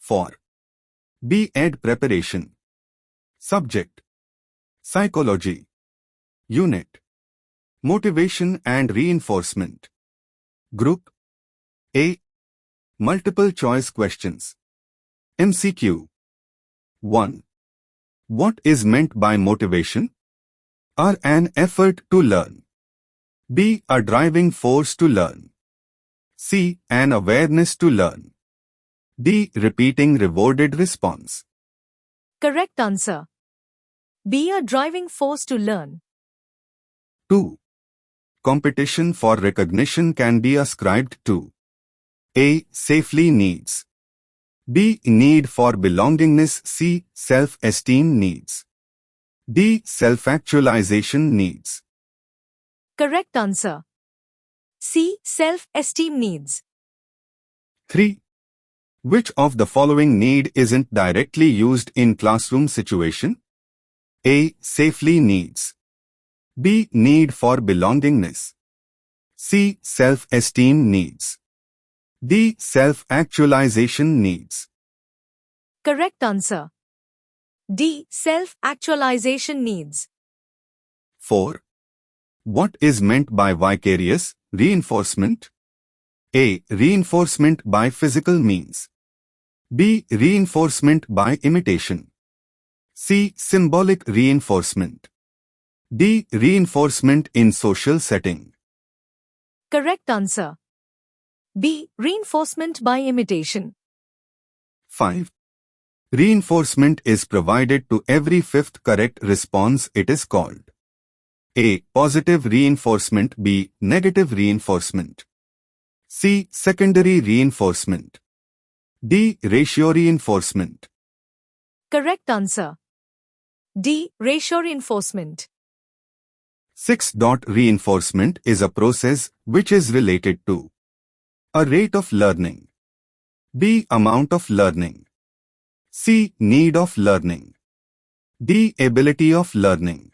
4. B.Ed preparation. Subject: Psychology. Unit: Motivation and Reinforcement. Group: A. Multiple choice questions. MCQ. 1. What is meant by motivation? A. An effort to learn. B. A driving force to learn. C. An awareness to learn. D. Repeating rewarded response. Correct answer. B. A driving force to learn. 2. Competition for recognition can be ascribed to A. Safely needs. B. Need for belongingness. C. Self-esteem needs. D. Self-actualization needs. Correct answer. C. Self-esteem needs. 3. Which of the following need isn't directly used in classroom situation? A. Safely needs. B. Need for belongingness. C. Self-esteem needs. D. Self-actualization needs. Correct answer. D. Self-actualization needs. 4. What is meant by vicarious reinforcement? A. Reinforcement by physical means. B. Reinforcement by imitation. C. Symbolic reinforcement. D. Reinforcement in social setting. Correct answer. B. Reinforcement by imitation. 5. Reinforcement is provided to every fifth correct response. It is called A. Positive reinforcement. B. Negative reinforcement. C. Secondary reinforcement. D. Ratio reinforcement. Correct answer. D. Ratio reinforcement. 6. Reinforcement is a process which is related to A. Rate of learning. B. Amount of learning. C. Need of learning. D. Ability of learning.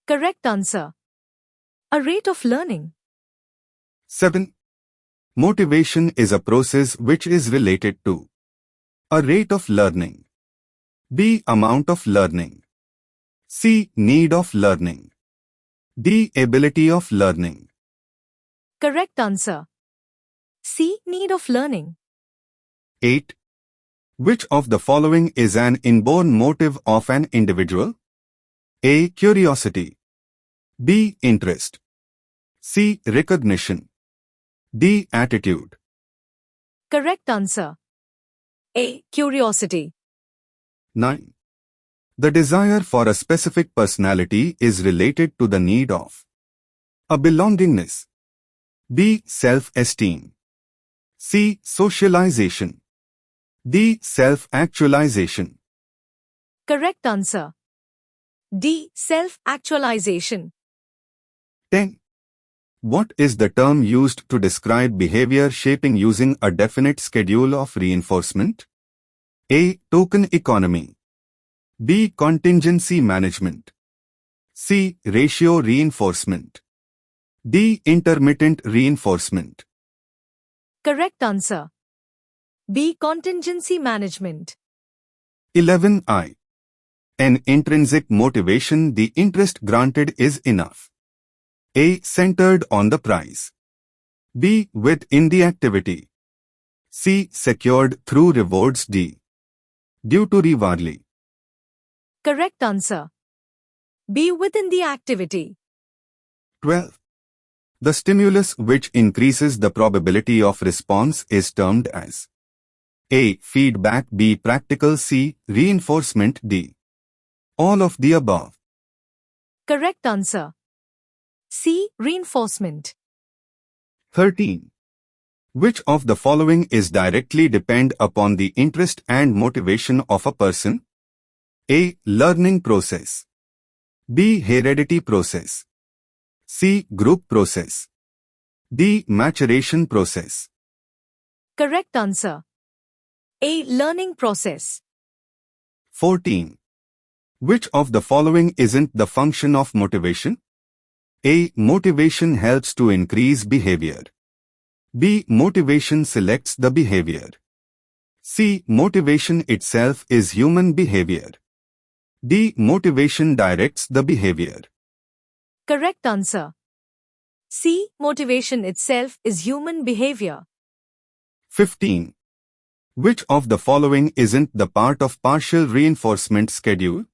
Correct answer. A rate of learning. 7. Motivation is a process which is related to A. Rate of learning. B. Amount of learning. C. Need of learning. D. Ability of learning. Correct answer. C. Need of learning. 8. Which of the following is an inborn motive of an individual? A. Curiosity. B. Interest. C. Recognition. D. Attitude. Correct answer. A. Curiosity. 9. The desire for a specific personality is related to the need of A. Belongingness. B. Self-esteem. C. Socialization. D. Self-actualization. Correct answer. D. Self-actualization. 10. What is the term used to describe behavior shaping using a definite schedule of reinforcement? A. Token economy. B. Contingency management. C. Ratio reinforcement. D. Intermittent reinforcement. Correct answer. B. Contingency management. 11I. An intrinsic motivation. The interest granted is enough. A. Centered on the prize. B. Within the activity. C. Secured through rewards. D. Due to rewardly. Correct answer. B. Within the activity. 12. The stimulus which increases the probability of response is termed as A. Feedback. B. Practical. C. Reinforcement. D. All of the above. Correct answer. C. Reinforcement. 13. Which of the following is directly depend upon the interest and motivation of a person? A. Learning process. B. Heredity process. C. Group process. D. Maturation process. Correct answer. A. Learning process. 14. Which of the following isn't the function of motivation? A. Motivation helps to increase behavior. B. Motivation selects the behavior. C. Motivation itself is human behavior. D. Motivation directs the behavior. Correct answer. C. Motivation itself is human behavior. 15. Which of the following isn't the part of partial reinforcement schedule?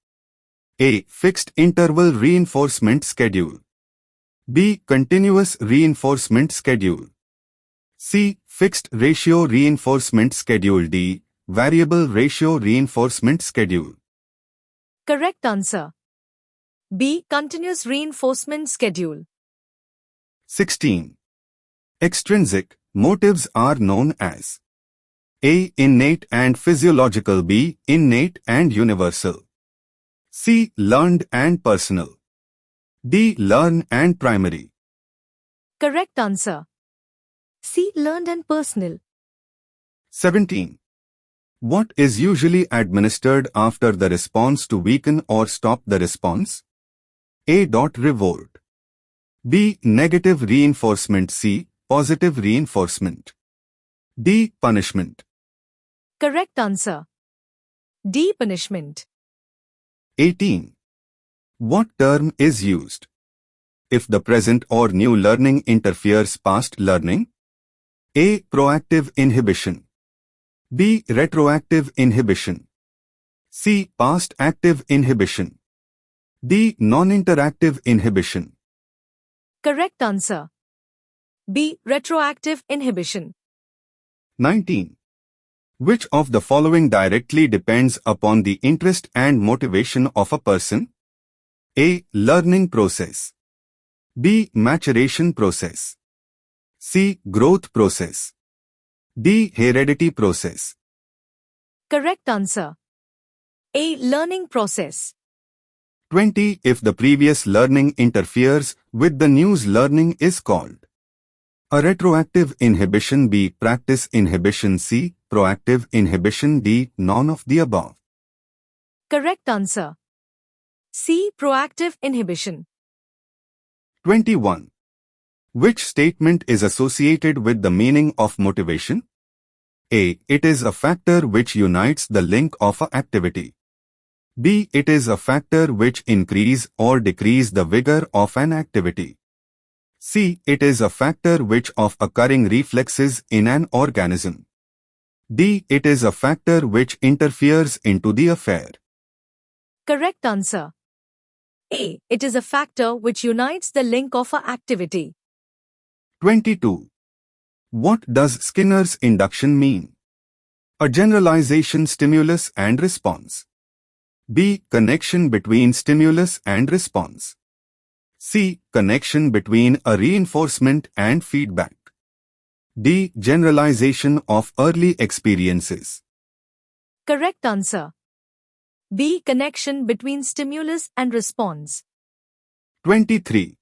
A. Fixed interval reinforcement schedule. B. Continuous reinforcement schedule. C. Fixed ratio reinforcement schedule. D. Variable ratio reinforcement schedule. Correct answer. B. Continuous reinforcement schedule. 16. Extrinsic motives are known as A. Innate and physiological. B. Innate and universal. C. Learned and personal. D. Learn and primary. Correct answer. C. Learned and personal. 17. What is usually administered after the response to weaken or stop the response? A. Revolt. B. Negative reinforcement. C. Positive reinforcement. D. Punishment. Correct answer. D. Punishment. 18. What term is used if the present or new learning interferes past learning? A. Proactive inhibition. B. Retroactive inhibition. C. Past active inhibition. D. Non-interactive inhibition. Correct answer. B. Retroactive inhibition. 19. Which of the following directly depends upon the interest and motivation of a person? A. Learning process. B. Maturation process. C. Growth process. D. Heredity process. Correct answer. A. Learning process. 20. If the previous learning interferes with the new learning is called a retroactive inhibition. B. Practice inhibition. C. Proactive inhibition. D. None of the above. Correct answer. C. Proactive inhibition. 21. Which statement is associated with the meaning of motivation? A. It is a factor which unites the link of an activity. B. It is a factor which increase or decrease the vigor of an activity. C. It is a factor which of occurring reflexes in an organism. D. It is a factor which interferes into the affair. Correct answer. A. It is a factor which unites the link of an activity. 22. What does Skinner's induction mean? A generalization stimulus and response. B. Connection between stimulus and response. C. Connection between a reinforcement and feedback. D. Generalization of early experiences. Correct answer. B. Connection between stimulus and response. 23.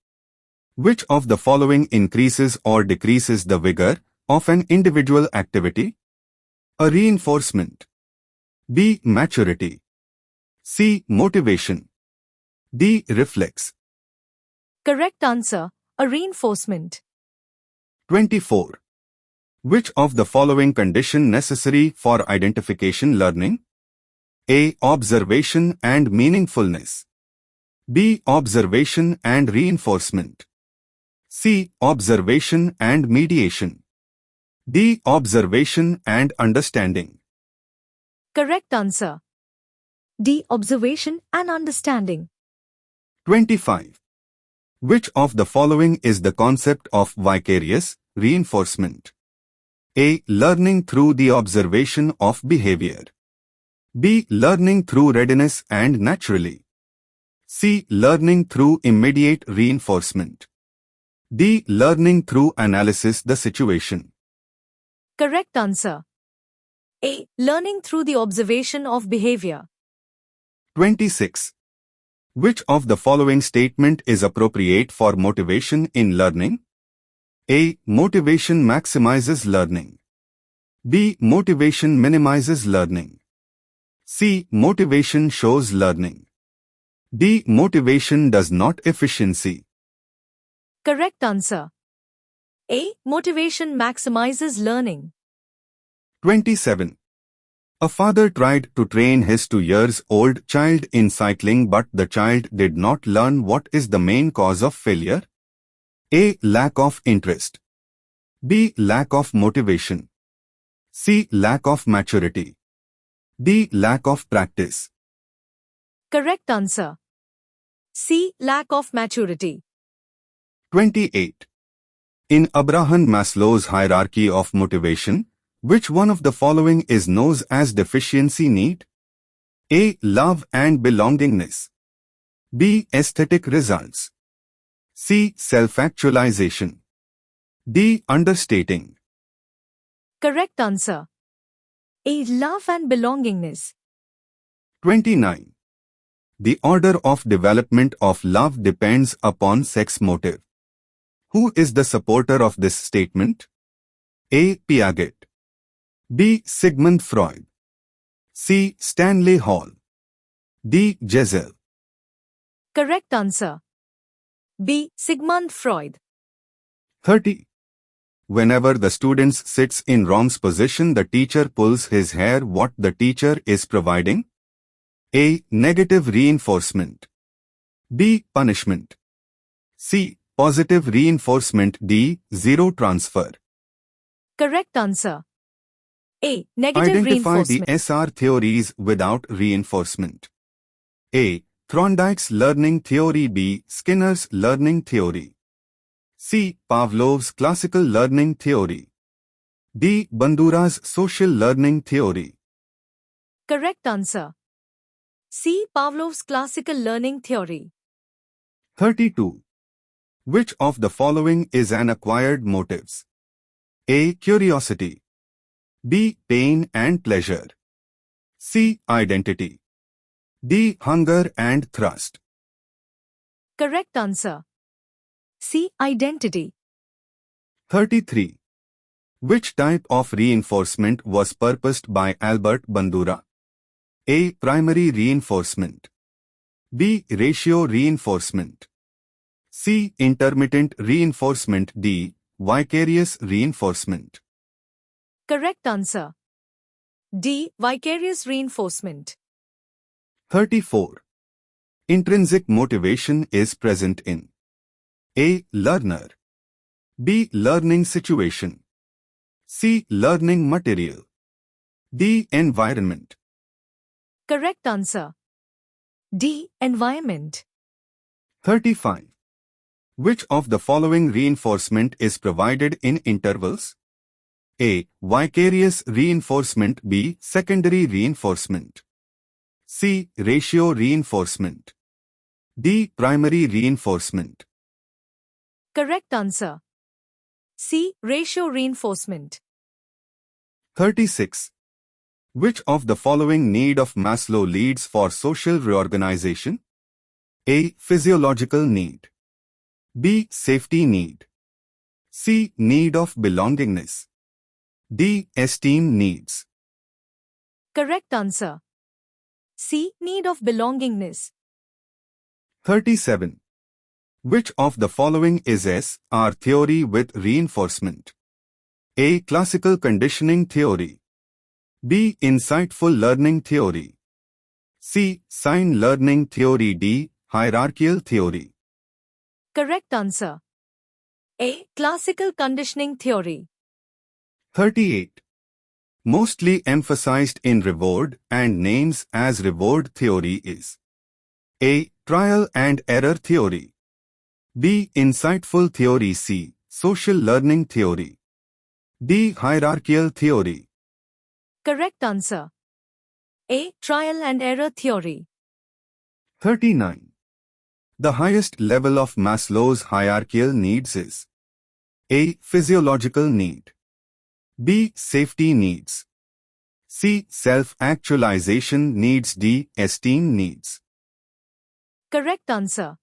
Which of the following increases or decreases the vigor of an individual activity? A. Reinforcement. B. Maturity. C. Motivation. D. Reflex. Correct answer. A reinforcement. 24. Which of the following condition necessary for identification learning? A. Observation and meaningfulness. B. Observation and reinforcement. C. Observation and mediation. D. Observation and understanding. Correct answer. D. Observation and understanding. 25. Which of the following is the concept of vicarious reinforcement? A. Learning through the observation of behavior. B. Learning through readiness and naturally. C. Learning through immediate reinforcement. D. Learning through analysis the situation. Correct answer. A. Learning through the observation of behavior. 26. Which of the following statement is appropriate for motivation in learning? A. Motivation maximizes learning. B. Motivation minimizes learning. C. Motivation shows learning. D. Motivation does not efficiency. Correct answer. A. Motivation maximizes learning. 27. A father tried to train his 2-year-old child in cycling, but the child did not learn. What is the main cause of failure? A. Lack of interest. B. Lack of motivation. C. Lack of maturity. D. Lack of practice. Correct answer. C. Lack of maturity. 28. In Abraham Maslow's hierarchy of motivation, which one of the following is known as deficiency need? A. Love and belongingness. B. Aesthetic results. C. Self-actualization. D. Understating. Correct answer. A. Love and belongingness. 29. The order of development of love depends upon sex motive. Who is the supporter of this statement? A. Piaget. B. Sigmund Freud. C. Stanley Hall. D. Gesell. Correct answer. B. Sigmund Freud. 30. Whenever the student sits in wrong's position, the teacher pulls his hair. What the teacher is providing? A. Negative reinforcement. B. Punishment. C. Positive reinforcement. D. Zero transfer. Correct answer. A. Negative Identify reinforcement. the SR theories without reinforcement. A. Thorndike's learning theory. B. Skinner's learning theory. C. Pavlov's classical learning theory. D. Bandura's social learning theory. Correct answer. C. Pavlov's classical learning theory. 32. Which of the following is an acquired motives? A. Curiosity. B. Pain and pleasure. C. Identity. D. Hunger and thirst. Correct answer. C. Identity. 33. Which type of reinforcement was purposed by Albert Bandura? A. Primary reinforcement. B. Ratio reinforcement. C. Intermittent reinforcement. D. Vicarious reinforcement. Correct answer. D. Vicarious reinforcement. 34. Intrinsic motivation is present in A. Learner. B. Learning situation. C. Learning material. D. Environment. Correct answer. D. Environment. 35. Which of the following reinforcement is provided in intervals? A. Vicarious reinforcement. B. Secondary reinforcement. C. Ratio reinforcement. D. Primary reinforcement. Correct answer. C. Ratio reinforcement. 36. Which of the following need of Maslow leads for social reorganization? A. Physiological need. B. Safety need. C. Need of belongingness. D. Esteem needs. Correct answer. C. Need of belongingness. 37. Which of the following is SR theory with reinforcement? A. Classical conditioning theory. B. Insightful learning theory. C. Sign learning theory. D. Hierarchical theory. Correct answer. A. Classical conditioning theory. 38. Mostly emphasized in reward and names as reward theory is A. Trial and error theory. B. Insightful theory. C. Social learning theory. D. Hierarchical theory. Correct answer. A. Trial and error theory. 39. The highest level of Maslow's hierarchical needs is A. Physiological need. B. Safety needs. C. Self-actualization needs. D. Esteem needs. Correct answer.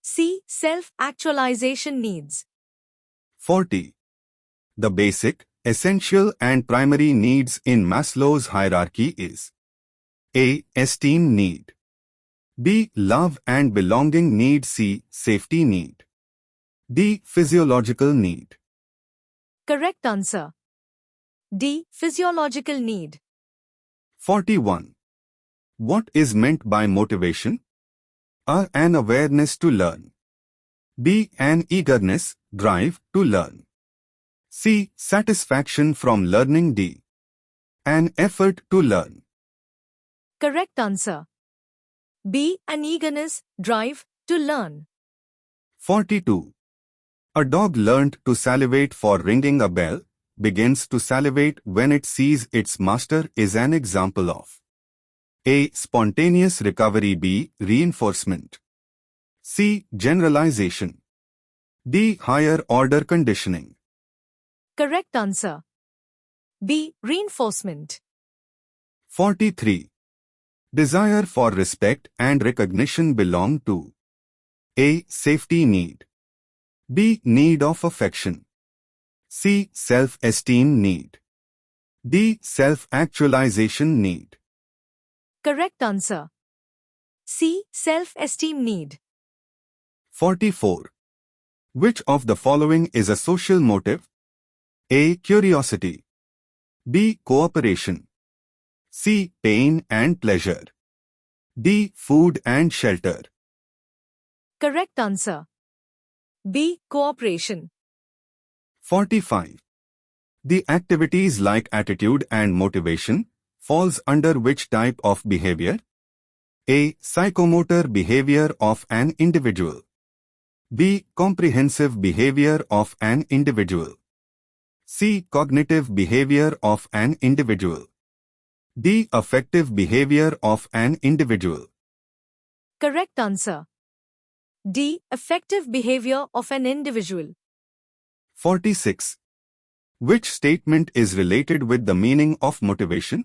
C. Self-actualization needs. 40. The basic, essential and primary needs in Maslow's hierarchy is A. Esteem need. B. Love and belonging need. C. Safety need. D. Physiological need. Correct answer. D. Physiological need. 41. What is meant by motivation? A. An awareness to learn. B. An eagerness, drive to learn. C. Satisfaction from learning. D. An effort to learn. Correct answer. B. An eagerness, drive to learn. 42. A dog learned to salivate for ringing a bell, begins to salivate when it sees its master is an example of A. Spontaneous recovery. B. Reinforcement. C. Generalization. D. Higher order conditioning. Correct answer. B. Reinforcement. 43. Desire for respect and recognition belong to A. Safety need. B. Need of affection. C. Self-esteem need. D. Self-actualization need. Correct answer. C. Self-esteem need. 44. Which of the following is a social motive? A. Curiosity. B. Cooperation. C. Pain and pleasure. D. Food and shelter. Correct answer. B. Cooperation. 45. The activities like attitude and motivation falls under which type of behavior? A. Psychomotor behavior of an individual. B. Comprehensive behavior of an individual. C. Cognitive behavior of an individual. D. Affective behavior of an individual. Correct answer. D. Affective behavior of an individual. 46. Which statement is related with the meaning of motivation?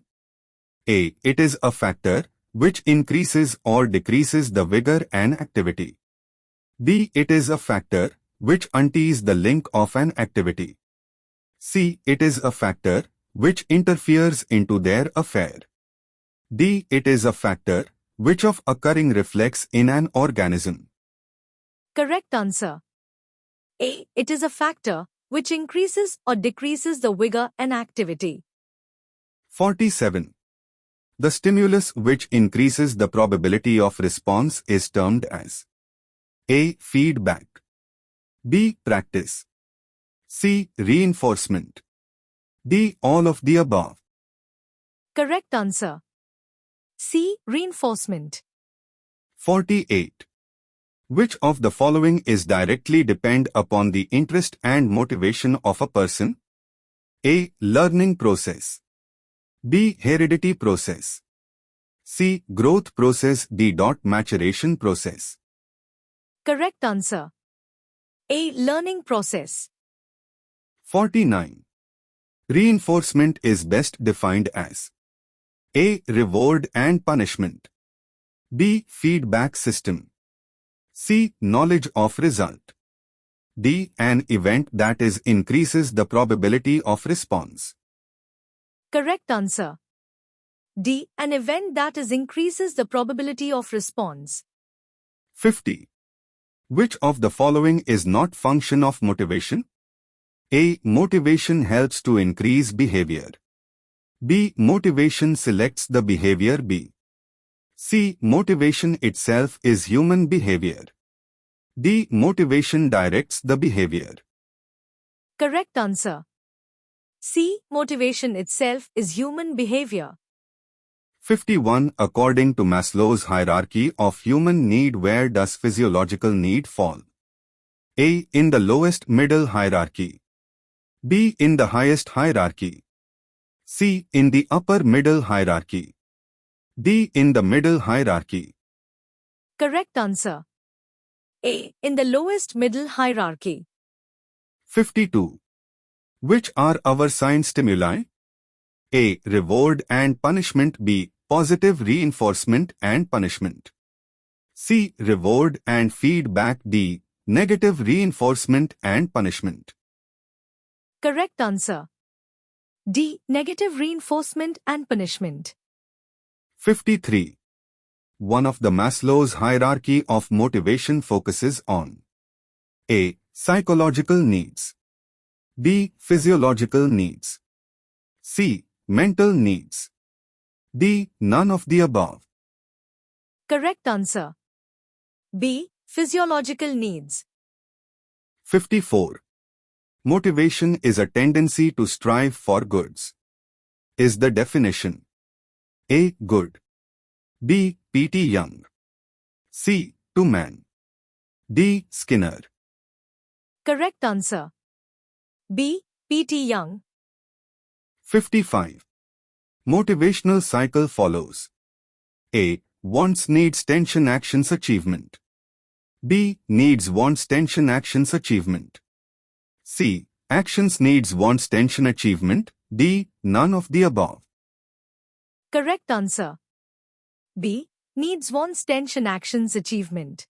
A. It is a factor which increases or decreases the vigor and activity. B. It is a factor which untees the link of an activity. C. It is a factor which interferes into their affair. D. It is a factor which of occurring reflects in an organism. Correct answer. A. It is a factor which increases or decreases the vigor and activity. 47. The stimulus which increases the probability of response is termed as A. Feedback. B. Practice. C. Reinforcement. D. All of the above. Correct answer. C. Reinforcement. 48. Which of the following is directly depend upon the interest and motivation of a person? A. Learning process. B. Heredity process. C. Growth process. D. Maturation process. Correct answer. A. Learning process. 49. Reinforcement is best defined as A. Reward and punishment. B. Feedback system. C. Knowledge of result. D. An event that is increases the probability of response. Correct answer. D. An event that is increases the probability of response. 50. Which of the following is not function of motivation? A. Motivation helps to increase behavior. B. Motivation selects the behavior. B. C. Motivation itself is human behavior. D. Motivation directs the behavior. Correct answer. C. Motivation itself is human behavior. 51. According to Maslow's hierarchy of human need, where does physiological need fall? A. In the lowest middle hierarchy. B. In the highest hierarchy. C. In the upper middle hierarchy. D. In the middle hierarchy. Correct answer. A. In the lowest middle hierarchy. 52. Which are our sign stimuli? A. Reward and punishment. B. Positive reinforcement and punishment. C. Reward and feedback. D. Negative reinforcement and punishment. Correct answer. D. Negative reinforcement and punishment. 53. One of the Maslow's hierarchy of motivation focuses on A. Psychological needs. B. Physiological needs. C. Mental needs. D. None of the above. Correct answer. B. Physiological needs. 54. Motivation is a tendency to strive for goods. Is the definition A. Good, B. P.T. Young, C. Tuman, D. Skinner. Correct answer. B. P.T. Young. 55. Motivational cycle follows. A. Wants needs tension actions achievement. B. Needs wants tension actions achievement. C. Actions needs wants tension achievement. D. None of the above. Correct answer. B. Needs wants tension actions achievement.